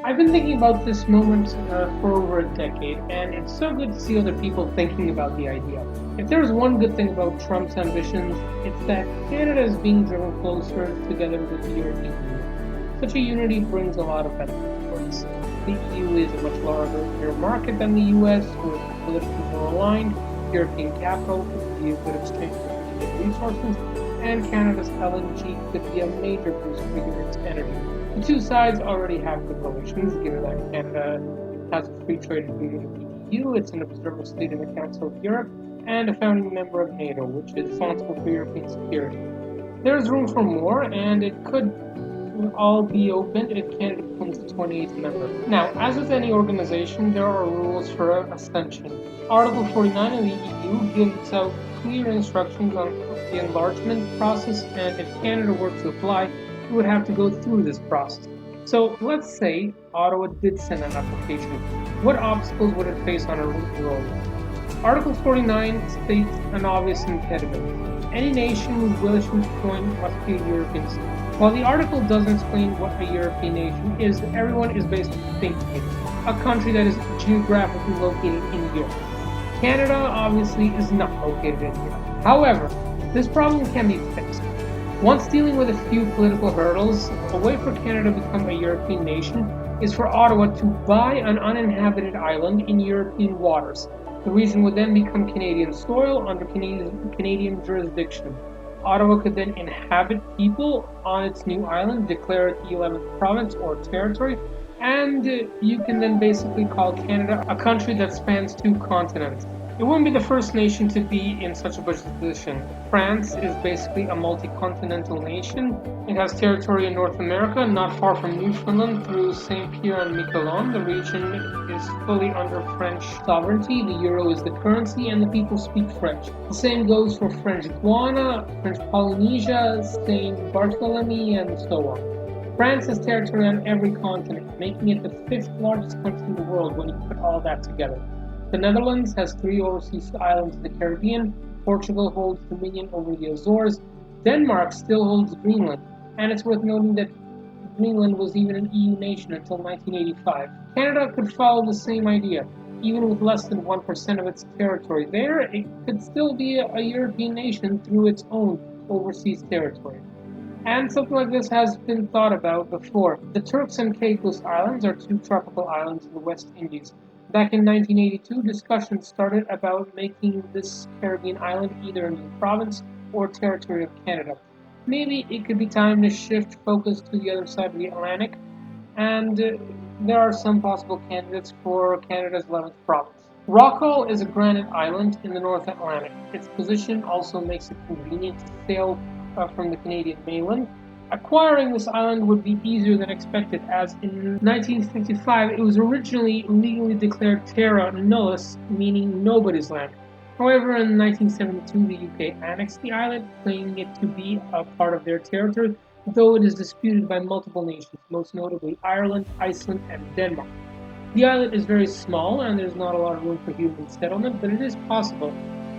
I've been thinking about this moment for over a decade, and it's so good to see other people thinking about the idea. If there's one good thing about Trump's ambitions, it's that Canada is being driven closer together with the European Union. Such a unity brings a lot of benefits for us. The EU is a much larger market than the US, we're politically more aligned, European capital could be a good exchange of resources, and Canada's LNG could be a major boost for Europe's energy. The two sides already have good relations, given that Canada has a free trade agreement with the EU, it's an observer state in the Council of Europe, and a founding member of NATO, which is responsible for European security. There's room for more, and it could all be opened if Canada becomes the 28th member. Now, as with any organization, there are rules for ascension. Article 49 of the EU gives out clear instructions on the enlargement process, and if Canada were to apply, it would have to go through this process. So let's say Ottawa did send an application. What obstacles would it face on a route road? Article 49 states an obvious impediment. Any nation who wishes to join must be a European state. While the article doesn't explain what a European nation is, everyone is basically thinking it. A country that is geographically located in Europe. Canada obviously is not located in Europe. However, this problem can be fixed. Once dealing with a few political hurdles, a way for Canada to become a European nation is for Ottawa to buy an uninhabited island in European waters. The region would then become Canadian soil under Canadian jurisdiction. Ottawa could then inhabit people on its new island, declare it the 11th province or territory, and you can then basically call Canada a country that spans two continents. It wouldn't be the first nation to be in such a position. France is basically a multi-continental nation. It has territory in North America, not far from Newfoundland through Saint Pierre and Miquelon. The region is fully under French sovereignty. The euro is the currency, and the people speak French. The same goes for French Guiana, French Polynesia, Saint Barthélemy, and so on. France has territory on every continent, making it the fifth largest country in the world when you put all that together. The Netherlands has 3 overseas islands in the Caribbean, Portugal holds dominion over the Azores, Denmark still holds Greenland, and it's worth noting that Greenland was even an EU nation until 1985. Canada could follow the same idea. Even with less than 1% of its territory there, it could still be a European nation through its own overseas territory. And something like this has been thought about before. The Turks and Caicos Islands are 2 tropical islands in the West Indies. Back in 1982, discussions started about making this Caribbean island either a new province or territory of Canada. Maybe it could be time to shift focus to the other side of the Atlantic, and there are some possible candidates for Canada's 11th province. Rockall is a granite island in the North Atlantic. Its position also makes it convenient to sail from the Canadian mainland. Acquiring this island would be easier than expected, as in 1955 it was originally legally declared terra nullius, meaning nobody's land. However, in 1972 the UK annexed the island, claiming it to be a part of their territory, though it is disputed by multiple nations, most notably Ireland, Iceland, and Denmark. The island is very small and there's not a lot of room for human settlement, but it is possible.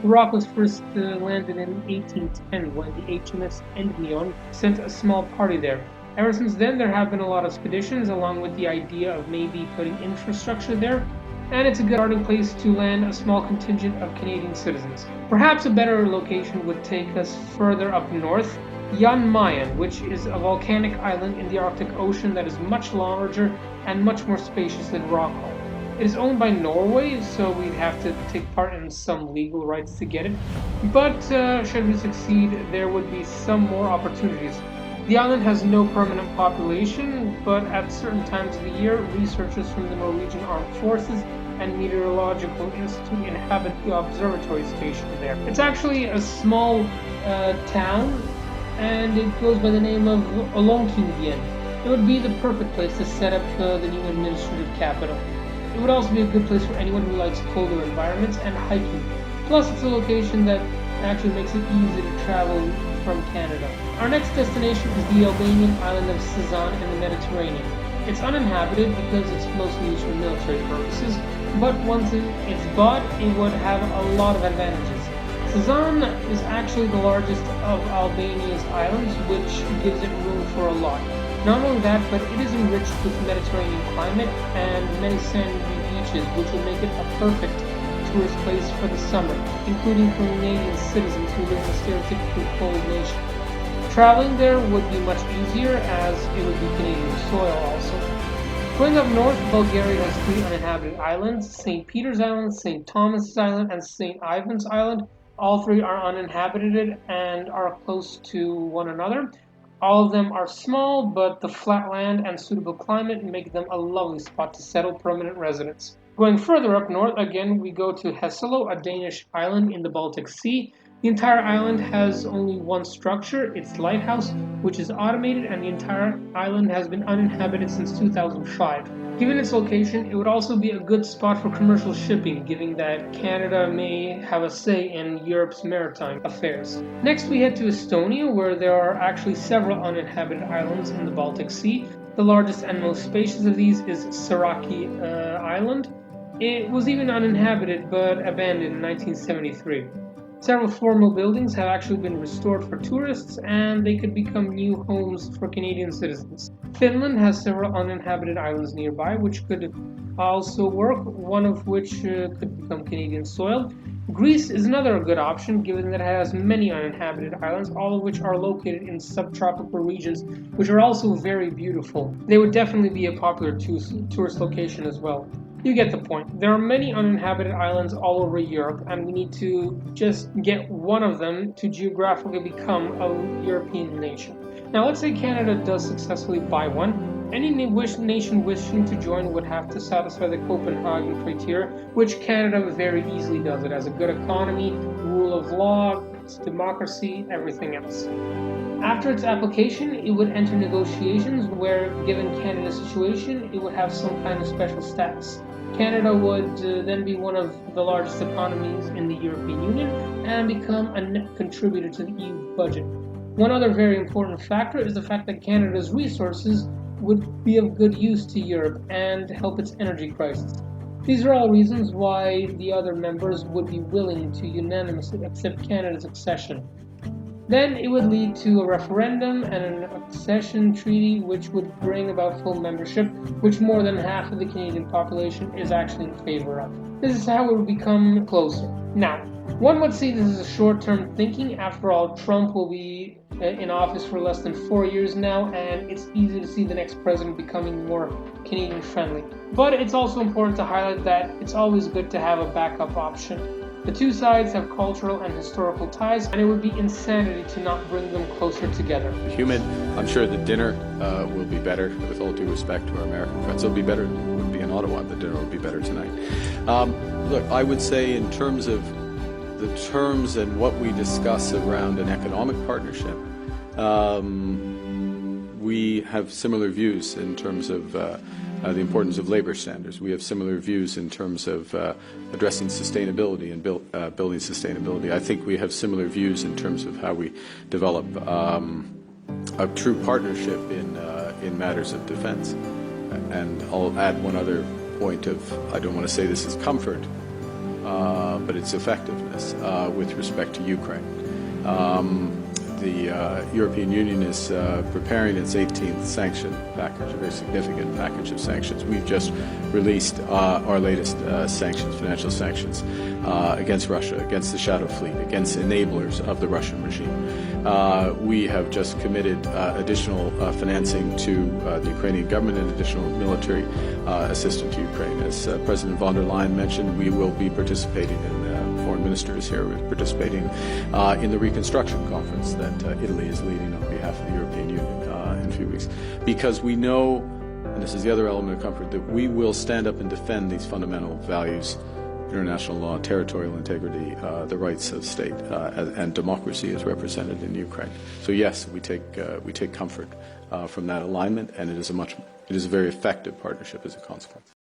The rock was first landed in 1810 when the HMS Endymion sent a small party there. Ever since then, there have been a lot of expeditions, along with the idea of maybe putting infrastructure there, and it's a good starting place to land a small contingent of Canadian citizens. Perhaps a better location would take us further up north, Jan Mayen, which is a volcanic island in the Arctic Ocean that is much larger and much more spacious than Rockall. It is owned by Norway, so we'd have to take part in some legal rights to get it. But should we succeed, there would be some more opportunities. The island has no permanent population, but at certain times of the year, researchers from the Norwegian Armed Forces and Meteorological Institute inhabit the observatory station there. It's actually a small town, and it goes by the name of Longyearbyen. It would be the perfect place to set up the new administrative capital. It would also be a good place for anyone who likes colder environments and hiking. Plus, it's a location that actually makes it easy to travel from Canada. Our next destination is the Albanian island of Sazan in the Mediterranean. It's uninhabited because it's mostly used for military purposes, but once it's bought, it would have a lot of advantages. Sazan is actually the largest of Albania's islands, which gives it room for a lot. Not only that, but it is enriched with Mediterranean climate and many sandy beaches, which would make it a perfect tourist place for the summer, including Canadian citizens who live in a stereotypically cold nation. Traveling there would be much easier as it would be Canadian soil also. Going up north, Bulgaria has three uninhabited islands: St. Peter's Island, St. Thomas Island, and St. Ivan's Island. All three are uninhabited and are close to one another. All of them are small, but the flat land and suitable climate make them a lovely spot to settle permanent residents. Going further up north, again, we go to Heselo, a Danish island in the Baltic Sea. The entire island has only one structure, its lighthouse, which is automated, and the entire island has been uninhabited since 2005. Given its location, it would also be a good spot for commercial shipping, given that Canada may have a say in Europe's maritime affairs. Next, we head to Estonia, where there are actually several uninhabited islands in the Baltic Sea. The largest and most spacious of these is Saraki Island. It was even uninhabited but abandoned in 1973. Several formal buildings have actually been restored for tourists, and they could become new homes for Canadian citizens. Finland has several uninhabited islands nearby, which could also work, one of which could become Canadian soil. Greece is another good option, given that it has many uninhabited islands, all of which are located in subtropical regions, which are also very beautiful. They would definitely be a popular tourist location as well. You get the point. There are many uninhabited islands all over Europe, and we need to just get one of them to geographically become a European nation. Now, let's say Canada does successfully buy one. Any nation wishing to join would have to satisfy the Copenhagen criteria, which Canada very easily does. It has a good economy, rule of law, it's democracy, everything else. After its application, it would enter negotiations where, given Canada's situation, it would have some kind of special status. Canada would then be one of the largest economies in the European Union and become a net contributor to the EU budget. One other very important factor is the fact that Canada's resources would be of good use to Europe and help its energy crisis. These are all reasons why the other members would be willing to unanimously accept Canada's accession. Then it would lead to a referendum and an accession treaty, which would bring about full membership, which more than half of the Canadian population is actually in favor of. This is how it would become closer. Now, one would see this as a short-term thinking. After all, Trump will be in office for less than 4 years now, and it's easy to see the next president becoming more Canadian-friendly. But it's also important to highlight that it's always good to have a backup option. The two sides have cultural and historical ties, and it would be insanity to not bring them closer together. Humid. I'm sure the dinner will be better, with all due respect to our American friends. It'll be better. It would be in Ottawa. The dinner will be better tonight. Look, I would say in terms of the terms and what we discuss around an economic partnership, we have similar views in terms of the importance of labor standards. We have similar views in terms of addressing sustainability and building sustainability. I think we have similar views in terms of how we develop a true partnership in matters of defense. And I'll add one other point of, I don't want to say this is comfort, but it's effectiveness with respect to Ukraine. The European Union is preparing its 18th sanction package, a very significant package of sanctions. We've just released our latest sanctions, financial sanctions, against Russia, against the shadow fleet, against enablers of the Russian regime. We have just committed additional financing to the Ukrainian government and additional military assistance to Ukraine. As President von der Leyen mentioned, we will be participating in foreign ministers here participating in the reconstruction conference that Italy is leading on behalf of the European Union in a few weeks. Because we know, and this is the other element of comfort, that we will stand up and defend these fundamental values: international law, territorial integrity, the rights of state, and democracy as represented in Ukraine. So yes, we take comfort from that alignment, and it is a very effective partnership as a consequence.